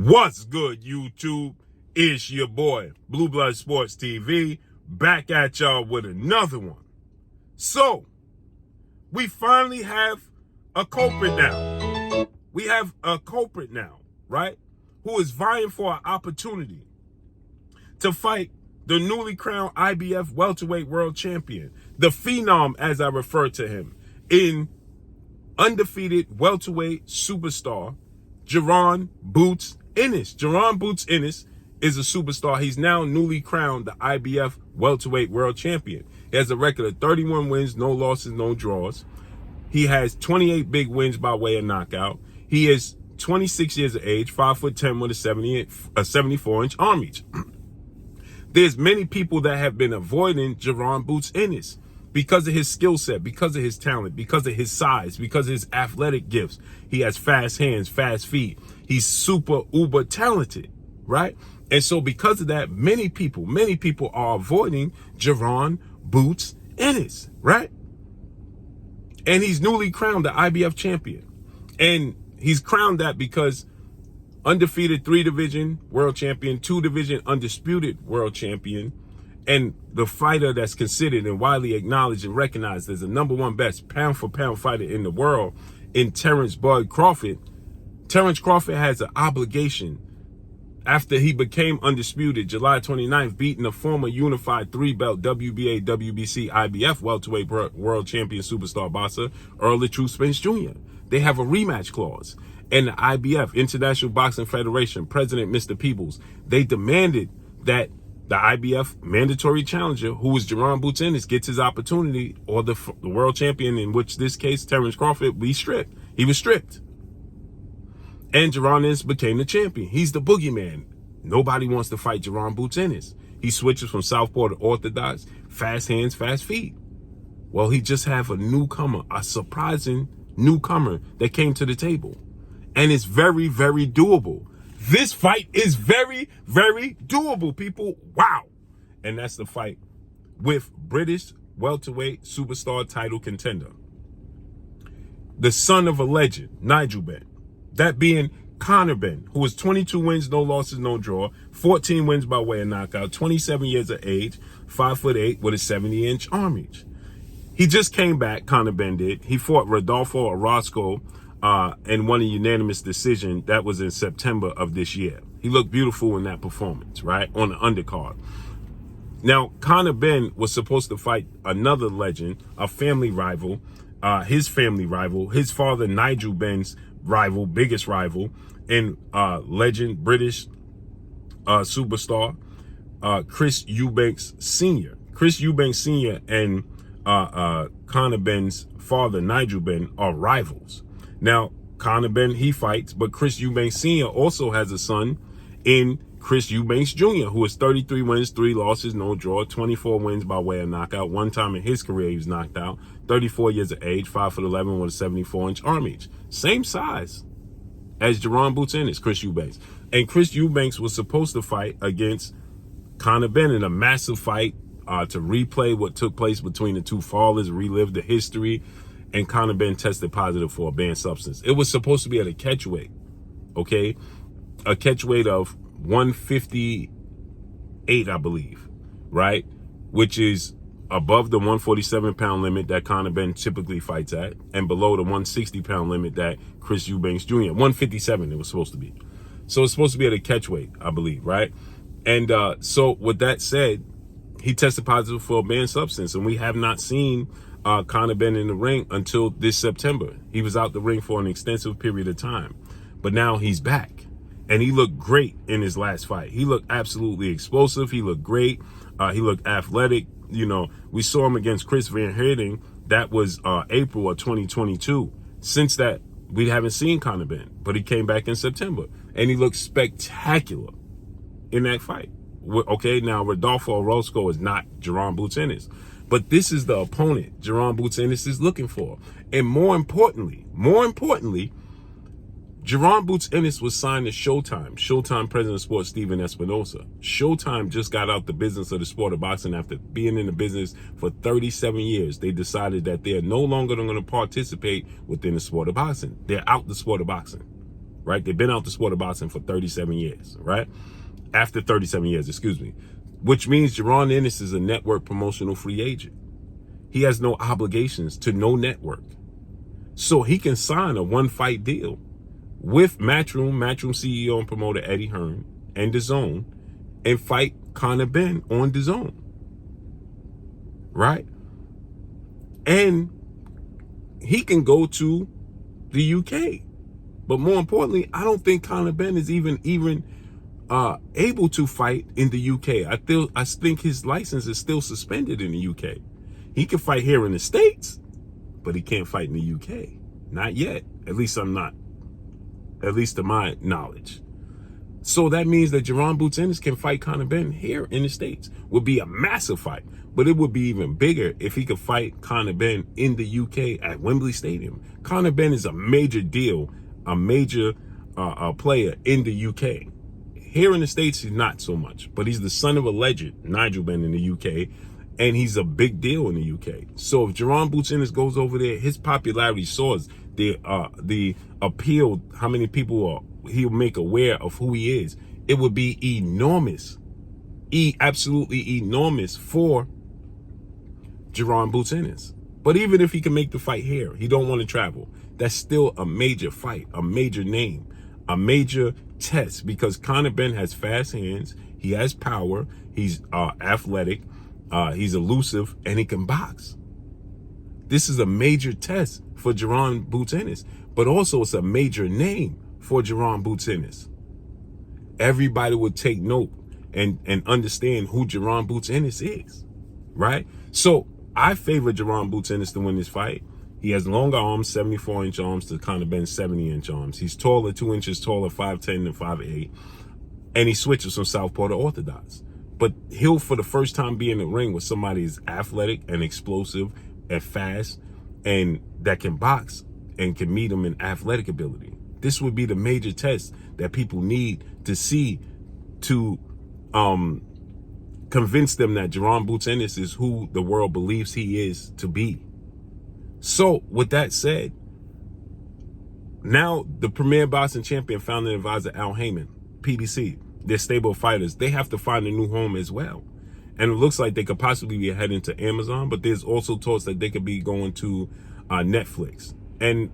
What's good, YouTube? It's your boy, Blue Blood Sports TV, back at y'all with another one. So, we finally have a culprit now. We have a culprit now, right? Who is vying for an opportunity to fight the newly crowned IBF welterweight world champion, the phenom, as I refer to him, in undefeated welterweight superstar, Jaron Boots Ennis. Jaron Boots Ennis is a superstar. He's now newly crowned the IBF welterweight world champion. He has a record of 31 wins, no losses, no draws. He has 28 big wins by way of knockout. He is 26 years of age, 5'10" with a 74-inch arm reach. There's many people that have been avoiding Jaron Boots Ennis because of his skill set, because of his talent, because of his size, because of his athletic gifts. He has fast hands, fast feet. He's super uber talented, right? And so because of that, many people are avoiding Jaron Boots Ennis, right? And he's newly crowned the IBF champion. And he's crowned that because undefeated 3-division world champion, 2-division undisputed world champion, and the fighter that's considered and widely acknowledged and recognized as the #1 best pound-for-pound fighter in the world in Terrence Bud Crawford. Terrence Crawford has an obligation after he became undisputed July 29th, beating the former unified 3-belt WBA, WBC, IBF welterweight world champion superstar boxer Earl the Truth Spence Jr. They have a rematch clause. And the IBF, International Boxing Federation, President Mr. Peebles, they demanded that the IBF mandatory challenger, who was Jaron Boots Ennis, gets his opportunity, or the world champion, in which this case, Terrence Crawford, be stripped. He was stripped. And Jaron Ennis became the champion. He's the boogeyman. Nobody wants to fight Jaron Boots Ennis. He switches from southpaw to orthodox, fast hands, fast feet. Well, he just have a newcomer, a surprising newcomer that came to the table. And it's very, very doable. This fight is very, very doable, people. Wow. And that's the fight with British welterweight superstar title contender, the son of a legend, Nigel Benn. That being Conor Benn, who has 22 wins, no losses, no draw, 14 wins by way of knockout, 27 years of age, 5'8" with a 70-inch arm reach. He just came back, Conor Benn did. He fought Rodolfo Orozco and won a unanimous decision. That was in September of this year. He looked beautiful in that performance, right, on the undercard. Now, Conor Benn was supposed to fight another legend, a family rival, his family rival, his father Nigel Benn's rival, biggest rival, and legend British superstar Chris Eubanks Sr. Chris Eubanks Sr. and Conor Benn's father Nigel Benn are rivals. Now, Conor Benn, he fights, but Chris Eubanks Sr. also has a son in Chris Eubanks Jr., who has 33 wins, 3 losses, no draw, 24 wins by way of knockout. One time in his career, he was knocked out. 34 years of age, 5'11" with a 74-inch arm reach. Same size as Jaron Boots Ennis, Chris Eubanks. And Chris Eubanks was supposed to fight against Conor Benn in a massive fight to replay what took place between the two fathers, relive the history. And Conor Benn tested positive for a banned substance. It was supposed to be at a catchweight, okay? A catchweight of 158, I believe, right? Which is above the 147-pound limit that Conor Benn typically fights at, and below the 160-pound limit that Chris Eubanks Jr. 157 it was supposed to be. So it's supposed to be at a catchweight, I believe, right? And so with that said, he tested positive for a banned substance, and we have not seen Conor Benn in the ring until this September. He was out the ring for an extensive period of time, but now he's back, and he looked great in his last fight. He looked absolutely explosive. He looked great. He looked athletic. You know, we saw him against Chris Van Heerden. That was April of 2022. Since that, we haven't seen Conor Benn, but he came back in September, and he looked spectacular in that fight. Okay, now Rodolfo Orozco is not Jaron Boots Ennis, but this is the opponent Jaron Boots Ennis is looking for. And more importantly, Jaron Boots Ennis was signed to Showtime. Showtime President of Sports Steven Espinosa. Showtime just got out the business of the sport of boxing after being in the business for 37 years. They decided that they are no longer going to participate within the sport of boxing. They're out the sport of boxing. right? They've been out the sport of boxing for 37 years, right? After 37 years, excuse me, which means Jaron Ennis is a network promotional free agent. He has no obligations to no network. So he can sign a one-fight deal with Matchroom CEO and promoter Eddie Hearn and DAZN, and fight Conor Benn on DAZN, right? And he can go to the UK. But more importantly, I don't think Conor Benn is even able to fight in the UK. I think his license is still suspended in the UK. He can fight here in the States, but he can't fight in the UK. Not yet. At least to my knowledge. So that means that Jaron Boots Ennis can fight Conor Benn here in the States. Would be a massive fight. But it would be even bigger if he could fight Conor Benn in the UK at Wembley Stadium. Conor Benn is a major deal, a major player in the UK. Here in the States, he's not so much. But he's the son of a legend, Nigel Benn, in the UK. And he's a big deal in the UK. So if Jaron Boots Ennis goes over there, his popularity soars. The appeal, how many people he'll make aware of who he is, it would be enormous. Absolutely enormous for Jaron Boots Ennis. But even if he can make the fight here, he don't want to travel. That's still a major fight, a major name, a major test, because Conor Benn has fast hands, he has power, he's athletic, he's elusive, and he can box. This is a major test for Jaron Boots Ennis, but also it's a major name for Jaron Boots Ennis. Everybody would take note and understand who Jaron Boots Ennis is, right? So I favor Jaron Boots Ennis to win this fight. He has longer arms, 74-inch arms to Conor Benn's 70-inch arms. He's taller, 2 inches taller, 5'10" and 5'8", and he switches from southpaw to orthodox. But he'll, for the first time, be in the ring with somebody who's athletic and explosive and fast and that can box and can meet him in athletic ability. This would be the major test that people need to see to convince them that Jaron Boots Ennis is who the world believes he is to be. So with that said, now the premier boxing champion, founder and advisor Al Heyman, PBC, their stable of fighters, they have to find a new home as well. And it looks like they could possibly be heading to Amazon, but there's also talks that they could be going to Netflix. And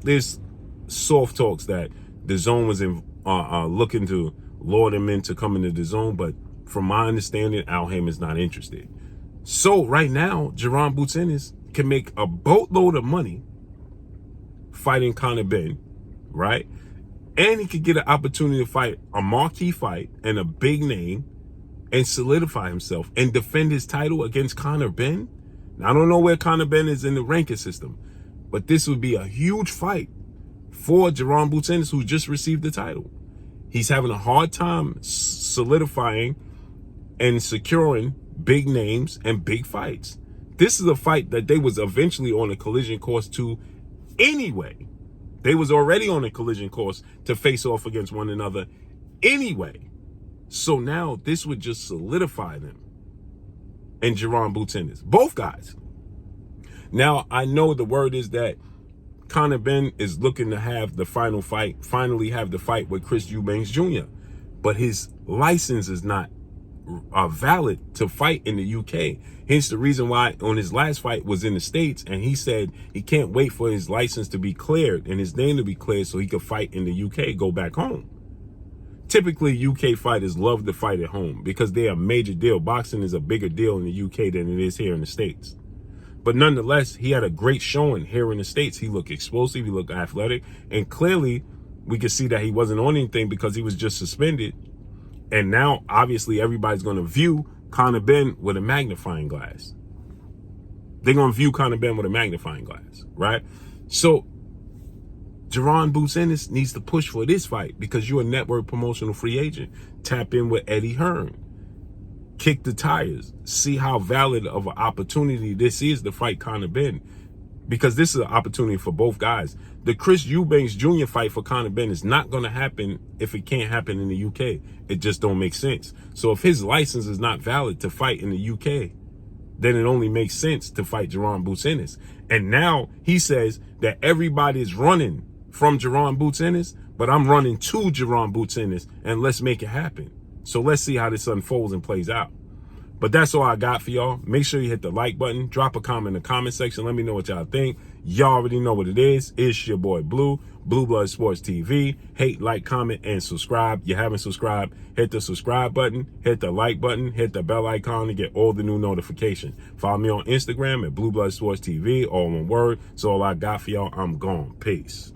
there's soft talks that DAZN was looking to lure them into coming to DAZN, but from my understanding, Al Heyman's not interested. So right now, Jaron Boots Ennis can make a boatload of money fighting Conor Benn, right? And he could get an opportunity to fight a marquee fight and a big name and solidify himself and defend his title against Conor Benn. Now, I don't know where Conor Benn is in the ranking system, but this would be a huge fight for Jaron Boots Ennis, who just received the title. He's having a hard time solidifying and securing big names and big fights. This is a fight that they was eventually on a collision course to anyway. They was already on a collision course to face off against one another anyway. So now this would just solidify them and Jaron Boots Ennis, both guys. Now, I know the word is that Conor Benn is looking to have the finally have the fight with Chris Eubanks Jr., but his license is not valid to fight in the UK. Hence the reason why on his last fight was in the States, and he said he can't wait for his license to be cleared and his name to be cleared so he could fight in the UK, go back home. Typically, UK fighters love to fight at home because they're a major deal. Boxing is a bigger deal in the UK than it is here in the States. But nonetheless, he had a great showing here in the States. He looked explosive, he looked athletic, and clearly we could see that he wasn't on anything because he was just suspended. And now, obviously, everybody's going to view Conor Benn with a magnifying glass. They're going to view Conor Benn with a magnifying glass, right? So Jaron Boots Ennis needs to push for this fight because you're a network promotional free agent. Tap in with Eddie Hearn. Kick the tires. See how valid of an opportunity this is to fight Conor Benn, because this is an opportunity for both guys. The Chris Eubanks Jr. fight for Conor Benn is not going to happen if it can't happen in the UK. It just don't make sense. So if his license is not valid to fight in the UK, then it only makes sense to fight Jaron Boots Ennis. And now he says that everybody is running from Jaron Boots Ennis, But I'm running to Jaron Ennis, and let's make it happen. So let's see how this unfolds and plays out. But that's all I got for y'all. Make sure you hit the like button. Drop a comment in the comment section. Let me know what y'all think. Y'all already know what it is. It's your boy Blue, Blue Blood Sports TV. Hate, like, comment, and subscribe. You haven't subscribed, hit the subscribe button, hit the like button, hit the bell icon to get all the new notifications. Follow me on Instagram at Blue Blood Sports TV, all one word. So all I got for y'all. I'm gone. Peace.